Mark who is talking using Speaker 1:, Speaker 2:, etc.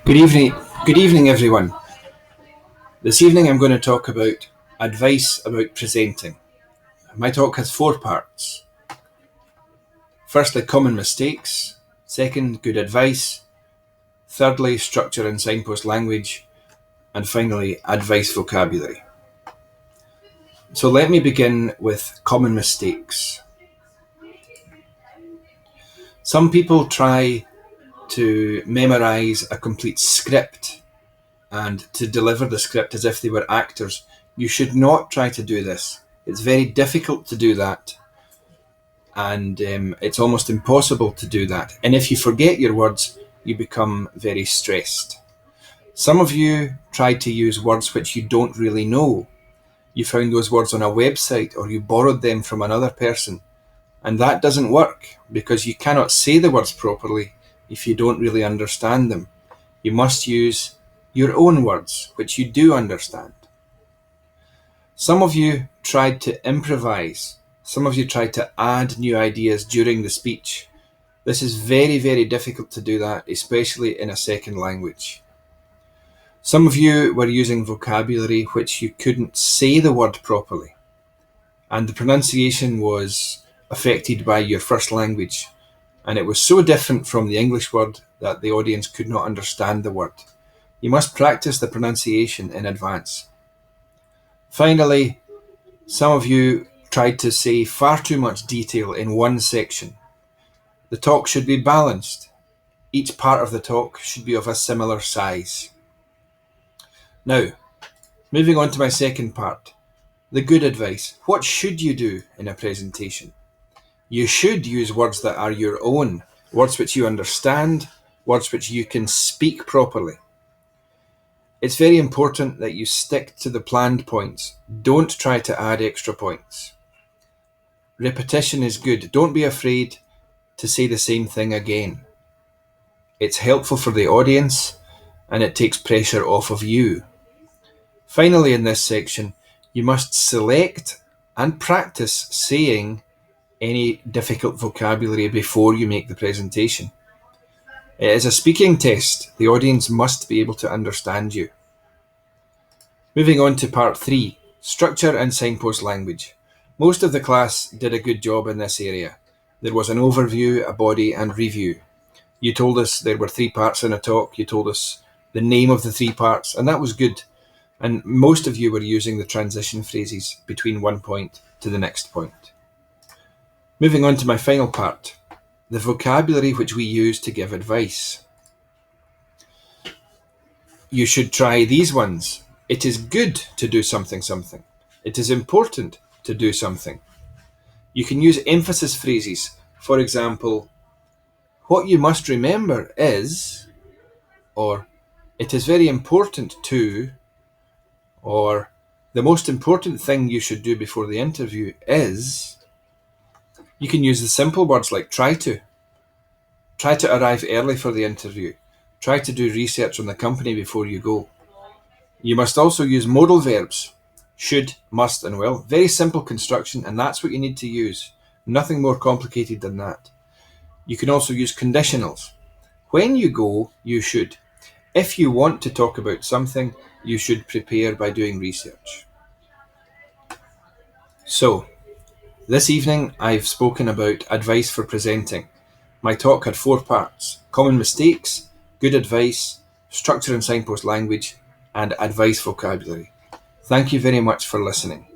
Speaker 1: Good evening, everyone. This evening I'm going to talk about advice about presenting. My talk has 4 parts. Firstly, common mistakes. Second, good advice. Thirdly, structure and signpost language. And finally, advice vocabulary. So let me begin with common mistakes. Some people try to memorize a complete script and to deliver the script as if they were actors. You should not try to do this. It's very difficult to do that, and it's almost impossible to do that. And if you forget your words, you become very stressed. Some of you tried to use words which you don't really know. You found those words on a website or you borrowed them from another person, and that doesn't work because you cannot say the words properly if you don't really understand them. You must use your own words, which you do understand. Some of you tried to improvise. Some of you tried to add new ideas during the speech. This is very, very difficult to do that, especially in a second language. Some of you were using vocabulary which you couldn't say the word properly, and the pronunciation was affected by your first language, and it was so different from the English word that the audience could not understand the word. You must practice the pronunciation in advance. Finally, some of you tried to say far too much detail in one section. The talk should be balanced. Each part of the talk should be of a similar size. Now, moving on to my second part, the good advice. What should you do in a presentation? You should use words that are your own, words which you understand, words which you can speak properly. It's very important that you stick to the planned points. Don't try to add extra points. Repetition is good. Don't be afraid to say the same thing again. It's helpful for the audience and it takes pressure off of you. Finally, in this section, you must select and practice saying any difficult vocabulary before you make the presentation. It is a speaking test. The audience must be able to understand you. Moving on to part 3, structure and signpost language. Most of the class did a good job in this area. There was an overview, a body, and review. You told us there were 3 parts in a talk. You told us the name of the 3 parts, and that was good. And most of you were using the transition phrases between one point to the next point. Moving on to my final part, the vocabulary which we use to give advice. You should try these ones. It is good to do something. It is important to do something. You can use emphasis phrases. For example, what you must remember is, or it is very important to, or the most important thing you should do before the interview is. You can use the simple words like try to. Try to arrive early for the interview. Try to do research on the company before you go. You must also use modal verbs. Should, must, and will. Very simple construction, and that's what you need to use. Nothing more complicated than that. You can also use conditionals. When you go, you should. If you want to talk about something, you should prepare by doing research. So, this evening I've spoken about advice for presenting. My talk had 4 parts: common mistakes, good advice, structure and signpost language, and advice vocabulary. Thank you very much for listening.